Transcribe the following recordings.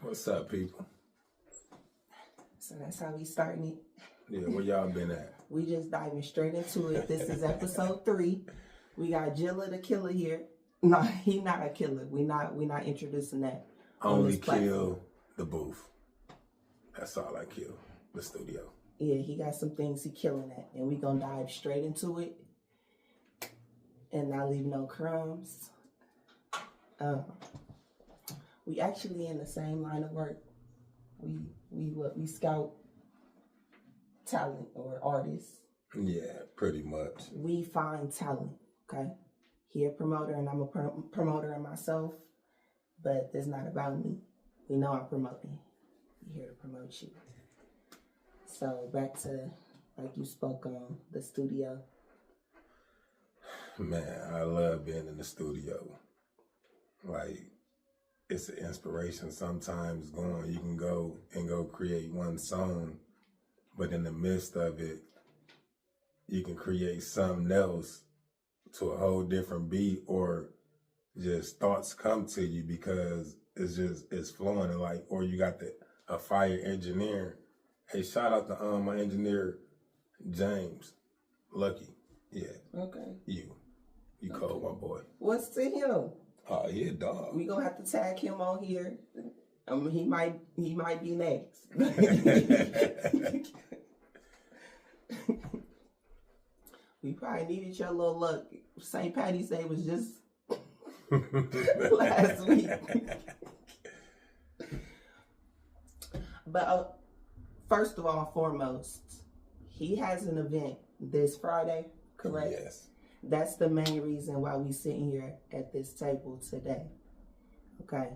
What's up, people? So that's how we starting it. Yeah, where y'all been at? We just diving straight into it. This is episode 3. We got Jilla the killer here. No, he not a killer. We not introducing that. Only kill the booth. That's all I kill. The studio. Yeah, he got some things he killing at, and we gonna dive straight into it, and not leave no crumbs. We actually in the same line of work. We scout talent or artists. Yeah, pretty much. We find talent, okay? He a promoter and I'm a promoter in myself, but it's not about me. We know I'm promoting. We here to promote you. So back to, like you spoke on, the studio. Man, I love being in the studio. Like, it's an inspiration sometimes going. You can go create one song, but in the midst of it, you can create something else to a whole different beat, or just thoughts come to you because it's flowing. And like, or you got a fire engineer. Hey, shout out to my engineer, James. Lucky. Yeah. Okay. You cold, my boy. What's to him? Oh, yeah, dog. We gonna have to tag him on here. He might be next. We probably needed your little luck. St. Patty's Day was just last week. But first of all, foremost, he has an event this Friday, correct? Yes. That's the main reason why we sitting here at this table today. Okay.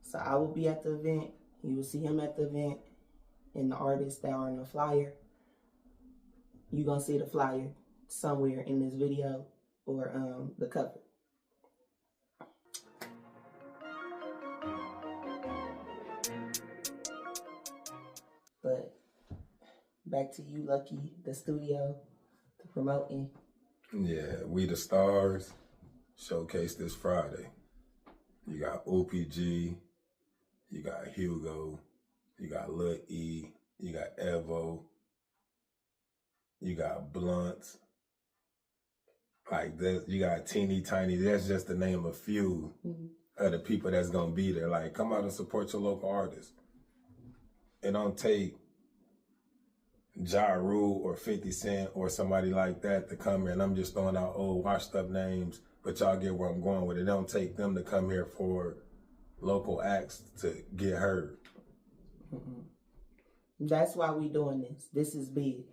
So I will be at the event. You will see him at the event, and the artists that are on the flyer. You're going to see the flyer somewhere in this video or the cover. But back to you, Lucky, the studio, the promoting. Yeah, We the Stars showcase this Friday. You got OPG, you got Hugo, you got Lil E, you got Evo, you got Blunts. Like that, you got Teeny Tiny. That's just to name a few of the people that's gonna be there. Like, come out and support your local artists. It don't take Ja Rule or 50 Cent or somebody like that to come here. And I'm just throwing out old washed up names, but y'all get where I'm going with it. It don't take them to come here for local acts to get heard. That's why we doing this. This is big.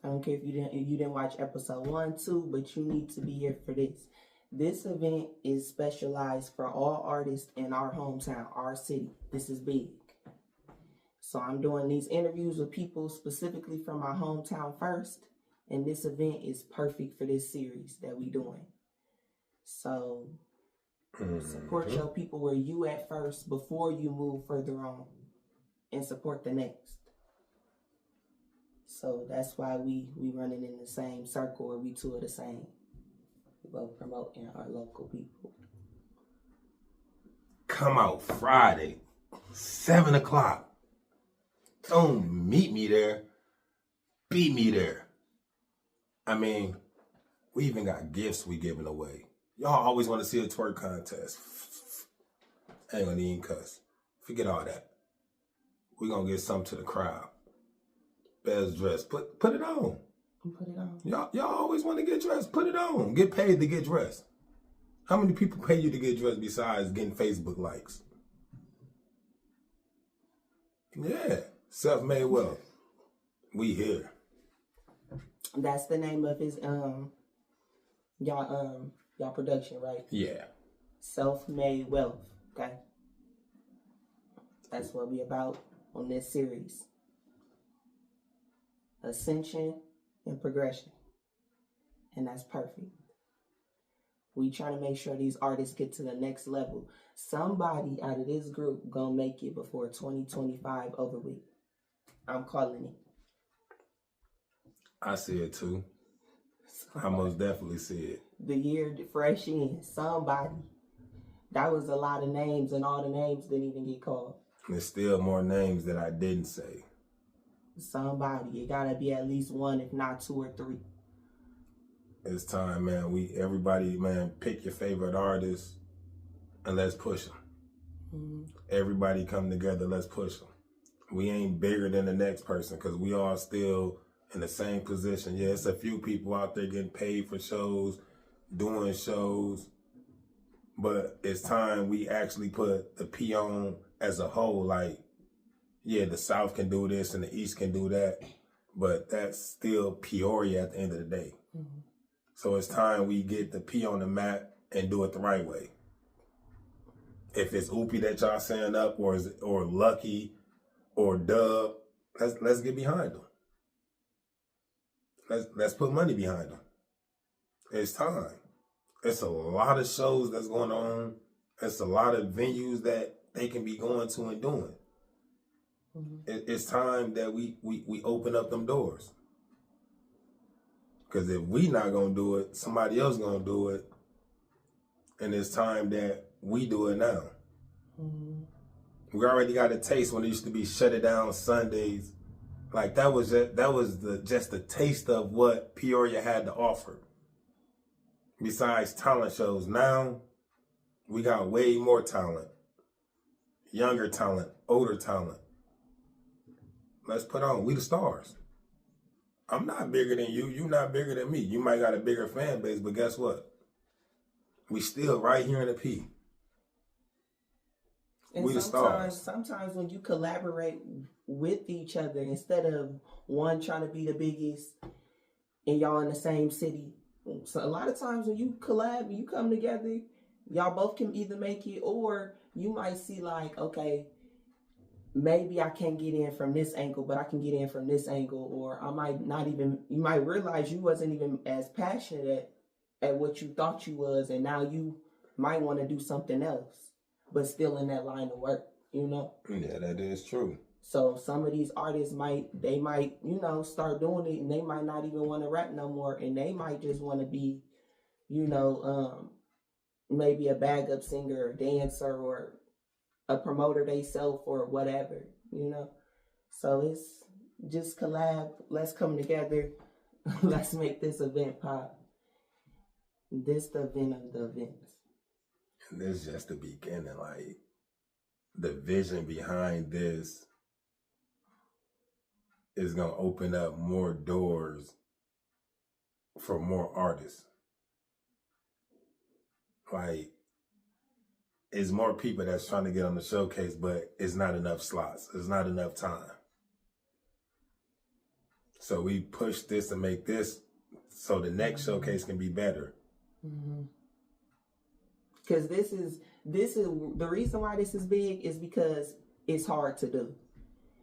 I don't care if you didn't watch episode 1, 2, but you need to be here for this. This event is specialized for all artists in our hometown, our city. This is big. So I'm doing these interviews with people specifically from my hometown first, and this event is perfect for this series that we doing. So support your people where you at first before you move further on, and support the next. So that's why we running in the same circle, or we two are the same. We both promoting our local people. Come out Friday, 7 o'clock. Don't meet me there. Be me there. I mean, we even got gifts we giving away. Y'all always want to see a twerk contest. I ain't gonna even cuss. Forget all that. We gonna get something to the crowd. Best dress. Put it on. Put it on. Y'all always want to get dressed. Put it on. Get paid to get dressed. How many people pay you to get dressed besides getting Facebook likes? Yeah. Self-made wealth. We here. That's the name of his y'all production, right? Yeah. Self-made wealth. Okay. That's what we about on this series. Ascension and progression. And that's perfect. We trying to make sure these artists get to the next level. Somebody out of this group gonna make it before 2025 over with. I'm calling it. I see it too. I most definitely see it. The year fresh in. Somebody. That was a lot of names, and all the names didn't even get called. There's still more names that I didn't say. Somebody, it gotta be at least one, if not two or three. It's time, man. Everybody, man, pick your favorite artist and let's push them. Mm-hmm. Everybody come together, let's push them. We ain't bigger than the next person because we all still in the same position. Yeah, it's a few people out there getting paid for shows, doing shows, but it's time we actually put the P on as a whole. Like, yeah, the South can do this and the East can do that, but that's still Peoria at the end of the day. Mm-hmm. So it's time we get the P on the map and do it the right way. If it's Oopie that y'all saying up, or Lucky, or Dub, let's get behind them. Let's put money behind them. It's time. It's a lot of shows that's going on. It's a lot of venues that they can be going to and doing. Mm-hmm. It's time that we open up them doors. Because if we not going to do it, somebody else going to do it. And it's time that we do it now. Mm-hmm. We already got a taste when it used to be shut it down Sundays. Like that was just the taste of what Peoria had to offer. Besides talent shows, now we got way more talent. Younger talent, older talent. Let's put on. We the stars. I'm not bigger than you. You're not bigger than me. You might got a bigger fan base, but guess what? We still right here in the P. And we the stars. Sometimes when you collaborate with each other, instead of one trying to be the biggest and y'all in the same city, so a lot of times when you collab, you come together, y'all both can either make it, or you might see like, okay, maybe I can't get in from this angle, but I can get in from this angle, or I might not even, you might realize you wasn't even as passionate at what you thought you was, and now you might want to do something else, but still in that line of work, you know? Yeah, that is true. So some of these artists might, start doing it, and they might not even want to rap no more, and they might just want to be, maybe a backup singer or dancer or a promoter they self or whatever, So it's just collab. Let's come together. Let's make this event pop. This the event of the events. And this is just the beginning. Like, the vision behind this is going to open up more doors for more artists. Like, it's more people that's trying to get on the showcase, but it's not enough slots. It's not enough time. So we push this and make this so the next showcase can be better. Because this is the reason why this is big is because it's hard to do.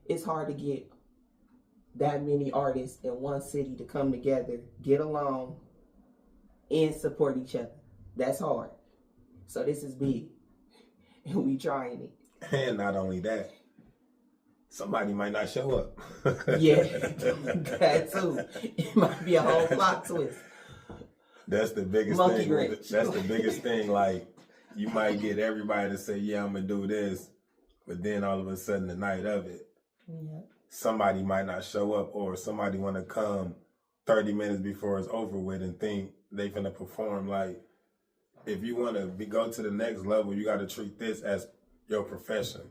It's hard to get that many artists in one city to come together, get along, and support each other. That's hard. So this is big. And we trying it. And not only that, somebody might not show up. Yeah, that too. It might be a whole plot twist. That's the biggest thing. That's the biggest thing. Like, you might get everybody to say, yeah, I'm going to do this. But then all of a sudden, the night of it, somebody might not show up, or somebody want to come 30 minutes before it's over with and think they finna perform. Like, if you want to go to the next level, you got to treat this as your profession.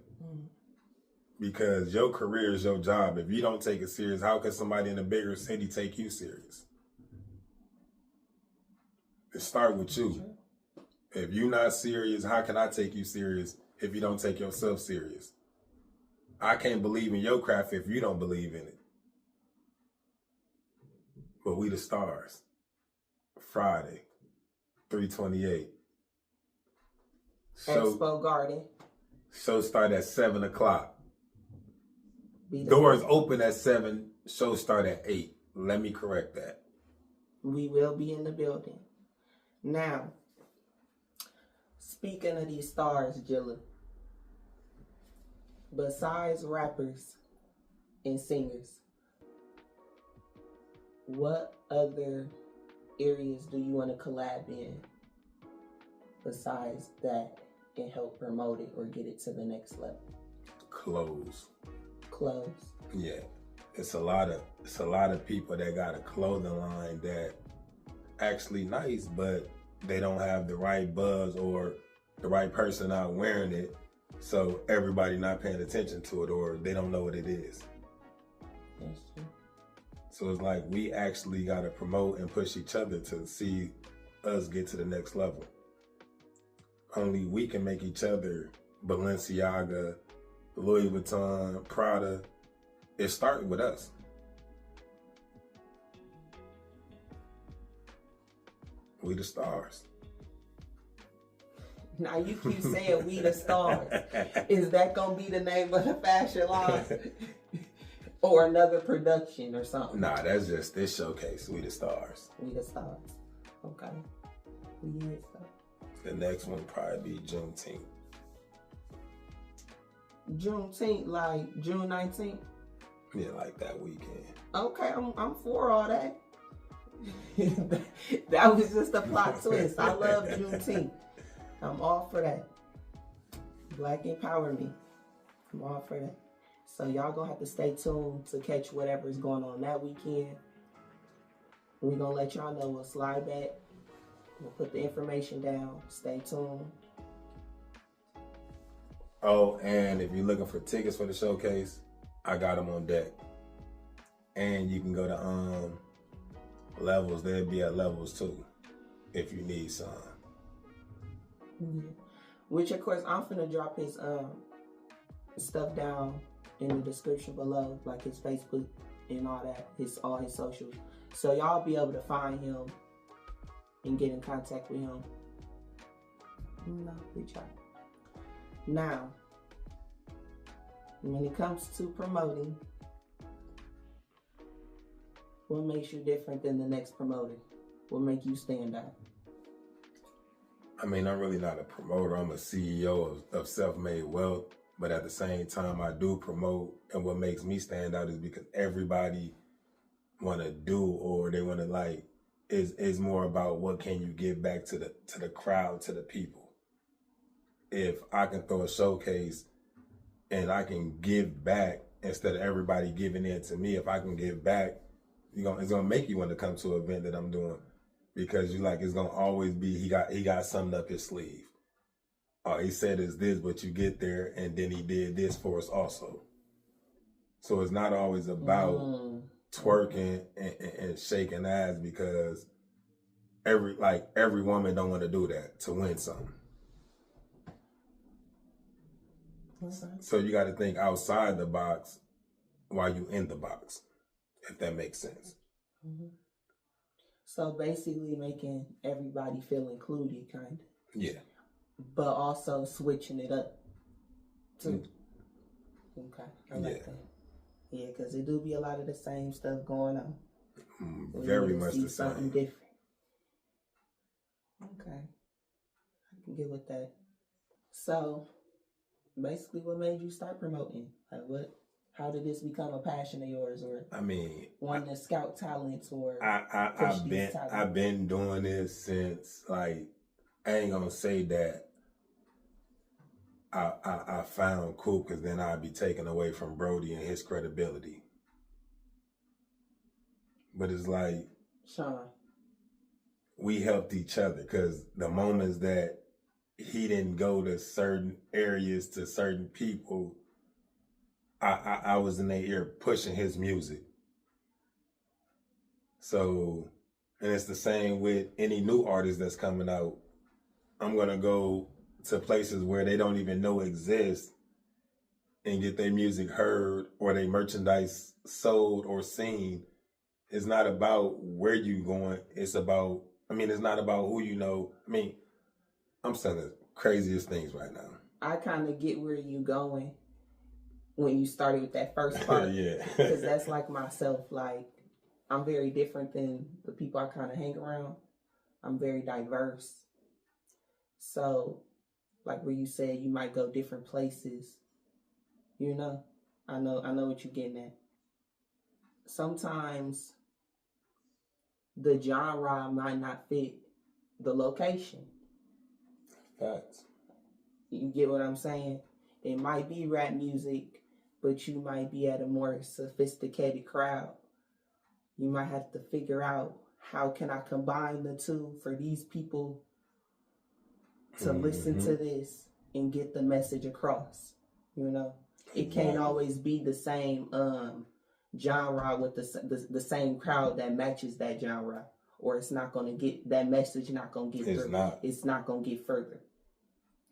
Because your career is your job. If you don't take it serious, how can somebody in a bigger city take you serious? It start with you. If you're not serious, how can I take you serious if you don't take yourself serious? I can't believe in your craft if you don't believe in it. But we the stars. Friday, 3/28. Expo Garden. Show start at 7 o'clock. Doors open at 7. Show start at 8. Let me correct that. We will be in the building. Now, speaking of these stars, Jilla, besides rappers and singers, what other areas do you want to collab in besides that? and help promote it or get it to the next level? Clothes. Clothes. Yeah. It's a lot of people that got a clothing line that actually nice, but they don't have the right buzz or the right person out wearing it. So everybody not paying attention to it, or they don't know what it is. That's true. So it's like we actually got to promote and push each other to see us get to the next level. Only we can make each other Balenciaga, Louis Vuitton, Prada. It started with us. We the stars. Now you keep saying we the stars. Is that gonna be the name of the fashion line? Or another production or something? Nah, that's just this showcase. We the stars. We the stars. Okay. We the stars. The next one probably be Juneteenth. Juneteenth, like June 19th? Yeah, like that weekend. Okay, I'm for all that. That was just a plot twist. I love Juneteenth. I'm all for that. Black empowerment. I'm all for that. So y'all gonna have to stay tuned to catch whatever's going on that weekend. We're gonna let y'all know. We'll slide back. We'll put the information down. Stay tuned. Oh, and if you're looking for tickets for the showcase, I got them on deck. And you can go to levels. They'll be at levels too, if you need some. Yeah. Which of course I'm finna drop his stuff down in the description below, like his Facebook and all that, all his socials. So y'all be able to find him and get in contact with him. No, reach out. Now, when it comes to promoting, what makes you different than the next promoter? What make you stand out? I mean, I'm really not a promoter. I'm a CEO of Self-Made Wealth. But at the same time, I do promote. And what makes me stand out is because everybody want to do, or they want to is more about what can you give back to the crowd, to the people. If I can throw a showcase and I can give back instead of everybody giving in to me, if I can give back, it's gonna make you want to come to an event that I'm doing, because it's gonna always be he got something up his sleeve. He said it's this, but you get there and then he did this for us also. So it's not always about twerking and shaking ass, because every woman don't want to do that to win something. So you got to think outside the box while you in the box, if that makes sense. Mm-hmm. So basically making everybody feel included, kind of. Yeah. But also switching it up, too. Okay, I like that. Yeah, because it do be a lot of the same stuff going on. Very much the same. Something different. Okay, I can get with that. So, basically, what made you start promoting? How did this become a passion of yours, or wanting to scout talents, or I've been doing this since I ain't gonna say that I found cool, because then I'd be taken away from Brody and his credibility. But it's like, Sean, we helped each other, because the moments that he didn't go to certain areas, to certain people, I was in their ear pushing his music. So, and it's the same with any new artist that's coming out. I'm going to go to places where they don't even know exist and get their music heard or their merchandise sold or seen. It's not about where you going. It's about, it's not about who you know. I'm saying the craziest things right now. I kind of get where you going when you started with that first part. Yeah. Because that's like myself. I'm very different than the people I kind of hang around. I'm very diverse. So, where you said you might go different places, I know what you're getting at. Sometimes the genre might not fit the location. Facts. You get what I'm saying? It might be rap music, but you might be at a more sophisticated crowd. You might have to figure out how can I combine the two for these people to listen to this and get the message across. You know, it can't always be the same genre with the same crowd that matches that genre, or it's not gonna get that message. Not gonna get it's through. not. It's not gonna get further.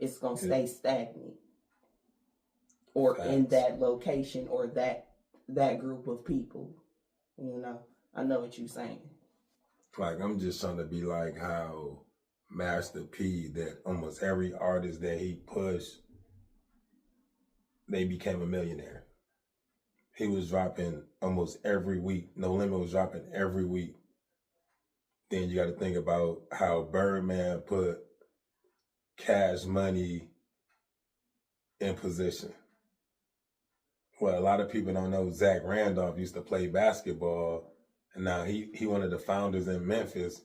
It's gonna stay stagnant, or in that location, or that group of people. You know, I know what you're saying. Like, I'm just trying to be like how Master P, that almost every artist that he pushed, they became a millionaire. He was dropping almost every week. No Limit was dropping every week. Then you got to think about how Birdman put Cash Money in position. Well, a lot of people don't know Zach Randolph used to play basketball, and now he one of the founders in Memphis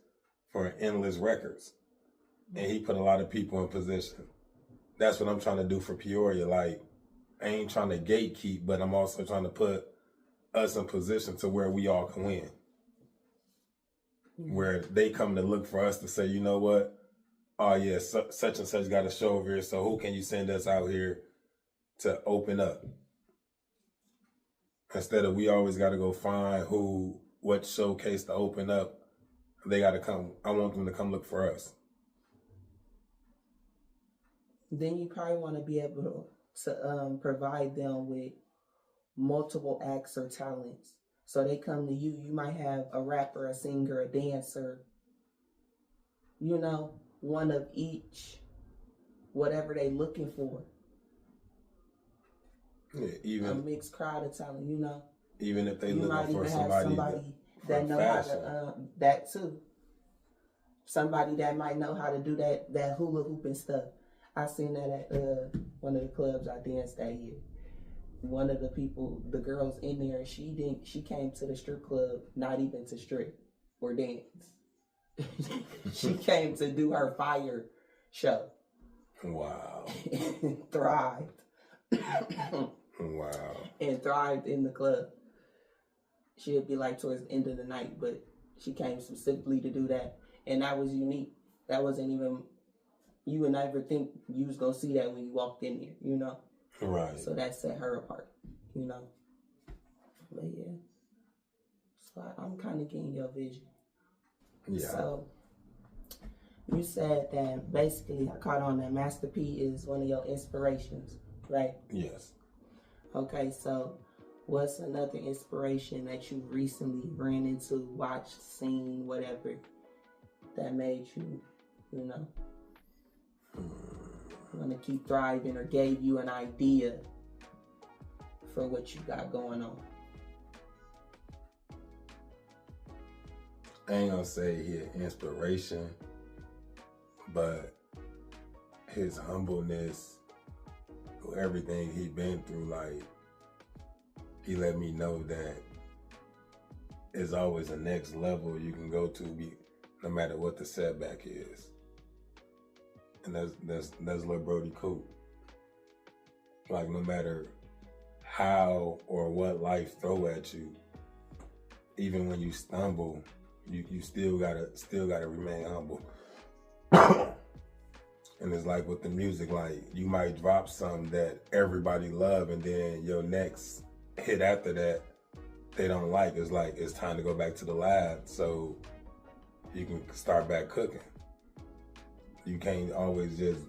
for Endless Records. And he put a lot of people in position. That's what I'm trying to do for Peoria. Like, I ain't trying to gatekeep, but I'm also trying to put us in position to where we all can win. Where they come to look for us to say, you know what? Oh yeah, such and such got a show over here, so who can you send us out here to open up? Instead of we always got to go find what showcase to open up. They got to come. I want them to come look for us. Then you probably want to be able to provide them with multiple acts or talents. So they come to you. You might have a rapper, a singer, a dancer. You know, one of each, whatever they looking for. Yeah, even a mixed crowd of talent. You know, even if they you looking for somebody that know fashion. How to that too. Somebody that might know how to do that hula hoop and stuff. I seen that at one of the clubs I danced that year. One of the people, the girls in there, she came to the strip club not even to strip or dance. She came to do her fire show. Wow. And thrived. Wow. And thrived in the club. She'd be like towards the end of the night, but she came specifically to do that. And that was unique. That wasn't even, you would never think you was going to see that when you walked in there, you know? Right. So that set her apart, you know? But yeah. So I'm kind of getting your vision. Yeah. So you said that basically, I caught on that Master P is one of your inspirations, right? Yes. Okay, so what's another inspiration that you recently ran into, watched, seen, whatever, that made you, you know, want to keep thriving or gave you an idea for what you got going on? I ain't gonna say he an inspiration, but his humbleness, everything he been through, like, he let me know that there's always a next level you can go to, no matter what the setback is. And that's Lil Brody cool. Like, no matter how or what life throw at you, even when you stumble, you still gotta remain humble. And it's like with the music, like, you might drop something that everybody love, and then your next hit after that they don't like. It's like it's time to go back to the lab so you can start back cooking. You can't always just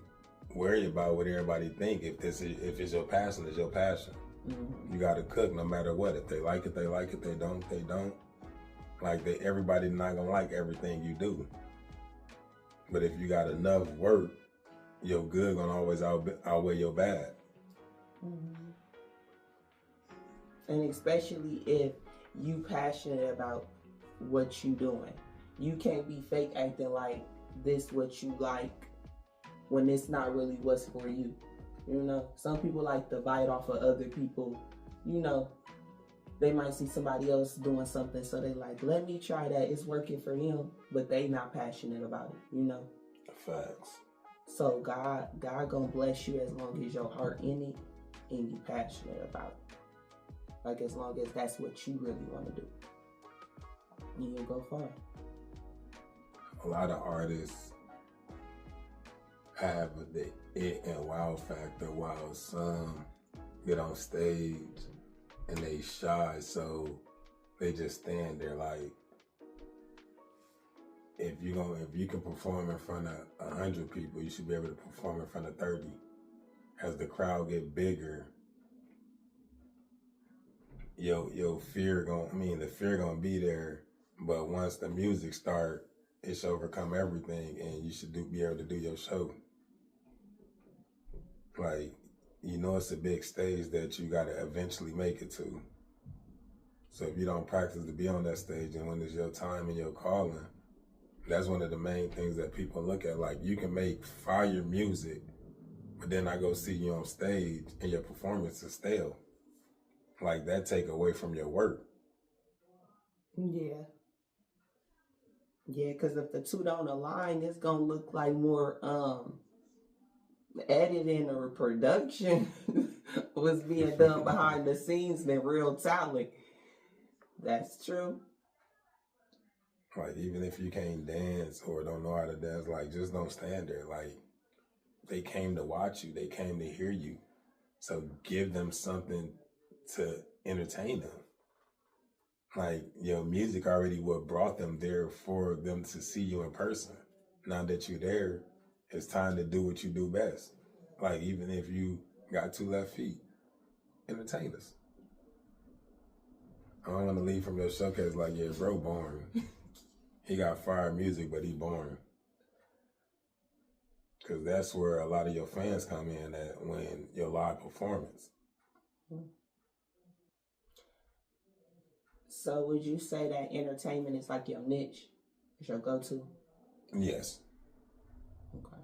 worry about what everybody think. If it's your passion, it's your passion. Mm-hmm. You gotta cook no matter what. If they like it, they like it. They don't, they don't. Like, everybody's not gonna like everything you do. But if you got enough work, your good gonna always outweigh your bad. Mm-hmm. And especially if you passionate about what you doing. You can't be fake acting like this what you like when it's not really what's for you. You know, some people like to bite off of other people. You know, they might see somebody else doing something, so they like, let me try that. It's working for him, but they not passionate about it, you know? Facts. So God gonna bless you as long as your heart in it and you passionate about it. Like as long as that's what you really want to do, and you'll go far. A lot of artists have the it and wow factor, while some get on stage and they shy, so they just stand there. Like if you can perform in front of 100 people, you should be able to perform in front of 30. As the crowd get bigger, your fear the fear gonna be there, but once the music start, it should overcome everything, and you should be able to do your show. Like, it's a big stage that you gotta eventually make it to. So if you don't practice to be on that stage, and when it's your time and your calling, that's one of the main things that people look at. Like, you can make fire music, but then I go see you on stage and your performance is stale. Like, that take away from your work. Yeah. Yeah, because if the two don't align, it's gonna look like more editing or production was being done behind the scenes than real talent. That's true. Like, even if you can't dance or don't know how to dance, like, just don't stand there. Like, they came to watch you. They came to hear you. So give them something to entertain them. Like, your music already what brought them there for them to see you in person. Now that you're there, it's time to do what you do best. Like, even if you got 2 left feet, entertain us. I don't want to leave from your showcase like, yeah, bro, boring. He got fire music, but he boring. Because that's where a lot of your fans come in at when your live performance. So would you say that entertainment is like your niche? Is your go-to? Yes. Okay.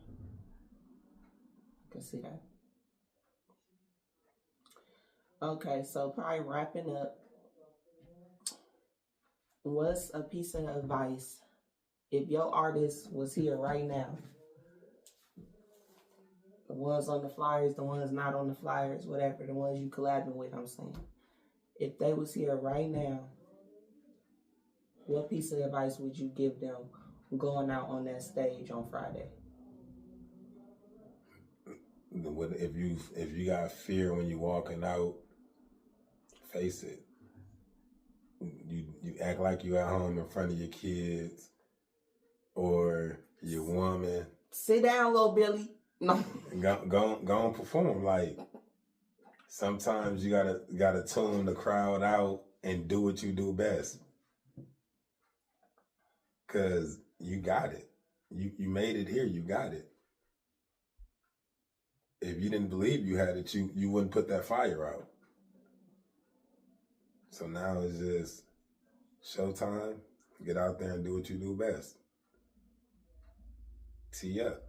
I can see that. Okay, so probably wrapping up, what's a piece of advice if your artist was here right now? The ones on the flyers, the ones not on the flyers, whatever, the ones you collabing with, I'm saying. If they was here right now, what piece of advice would you give them going out on that stage on Friday? If you got fear when you walking out, face it. You act like you at home in front of your kids or your woman. Sit down, little Billy. No. Go and perform. Like, sometimes you gotta tune the crowd out and do what you do best. Cause you got it. You made it here. You got it. If you didn't believe you had it, you wouldn't put that fire out. So now it's just showtime. Get out there and do what you do best. Tee up.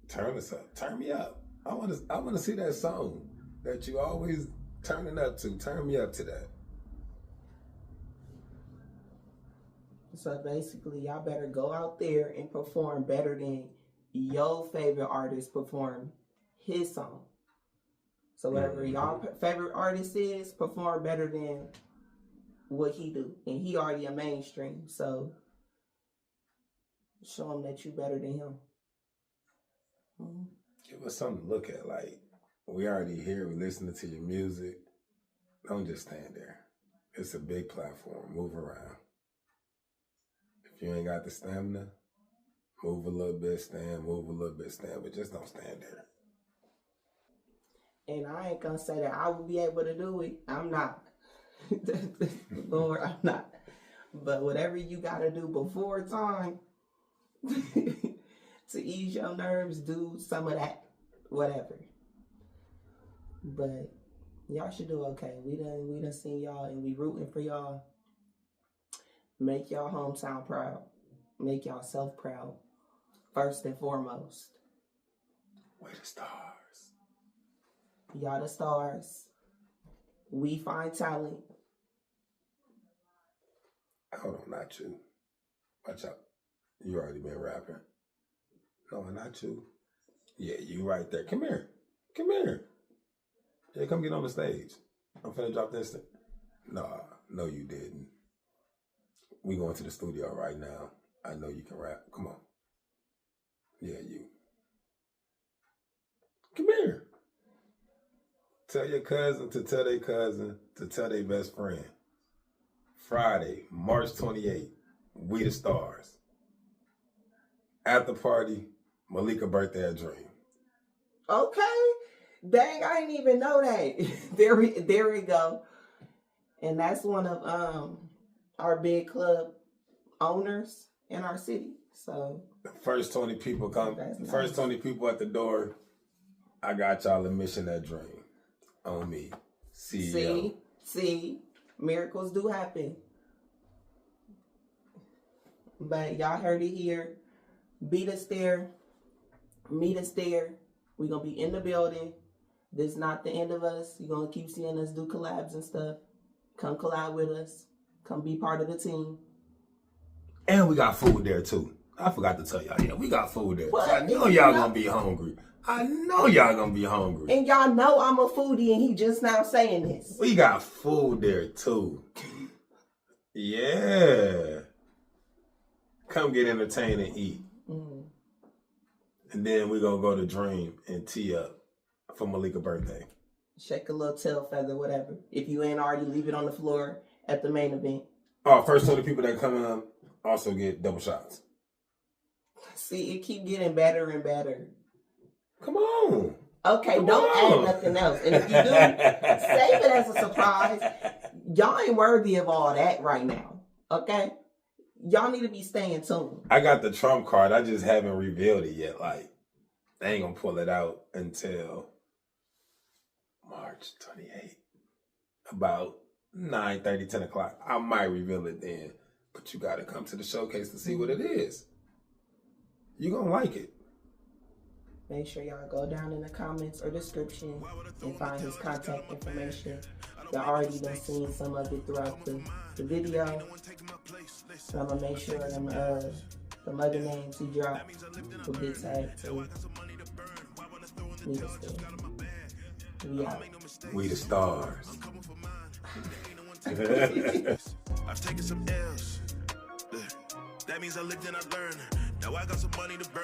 Turn us up. Turn me up. I wanna see that song that you always turning up to. Turn me up to that. So basically, y'all better go out there and perform better than your favorite artist perform his song. So whatever y'all favorite artist is, perform better than what he do. And he already a mainstream, so show him that you better than him. Mm-hmm. Give us something to look at. Like, we already here. We listening to your music. Don't just stand there. It's a big platform. Move around. If you ain't got the stamina, move a little bit, stand, move a little bit, stand, but just don't stand there. And I ain't gonna say that I will be able to do it. I'm not. Lord, I'm not. But whatever you gotta do before time to ease your nerves, do some of that. Whatever. But y'all should do okay. We done seen y'all and we rooting for y'all. Make y'all hometown proud. Make y'all self proud. First and foremost. We the stars. Y'all the stars. We find talent. Hold on, not you. Watch out. You already been rapping. No, not you. Yeah, you right there. Come here. Come here. Yeah, come get on the stage. I'm finna drop this thing. Nah, no you didn't. We going to the studio right now. I know you can rap. Come on. Yeah, you. Come here. Tell your cousin to tell their cousin to tell their best friend. Friday, March 28th, We the Stars. After party, Malika birthday at Dream. Okay. Dang, I didn't even know that. there we go. And that's one of our big club owners in our city. So the first 20 people come. That's nice. First 20 people at the door. I got y'all admission that Dream on me. CEO. See, miracles do happen. But y'all heard it here. Beat us there. Meet us there. We're going to be in the building. This is not the end of us. You're going to keep seeing us do collabs and stuff. Come collab with us. Come be part of the team. And we got food there too. I forgot to tell y'all. Yeah, we got food there. What? So I know y'all going to be hungry. I know y'all going to be hungry. And y'all know I'm a foodie and he just now saying this. We got food there too. Yeah. Come get entertained and eat. Mm. And then we're going to go to Dream and tee up for Malika's birthday. Shake a little tail feather, whatever. If you ain't already, leave it on the floor at the main event. Oh, first 20 people that come in also get double shots. See, it keep getting better and better. Come on. Okay, Come don't on. add nothing else. And if you do, save it as a surprise. Y'all ain't worthy of all that right now. Okay? Y'all need to be staying tuned. I got the trump card. I just haven't revealed it yet. Like, I ain't going to pull it out until March 28th. About 9:30, 10 o'clock. I might reveal it then. But you got to come to the showcase to see what it is. You're going to like it. Make sure y'all go down in the comments or description and find his contact information. Y'all already done seen some of it throughout the video. So I'm going to make sure them other names he dropped will get tagged to Me the Stars. We out. We the Stars. I've taken some L's. That means I lived and I learned. Now I got some money to burn.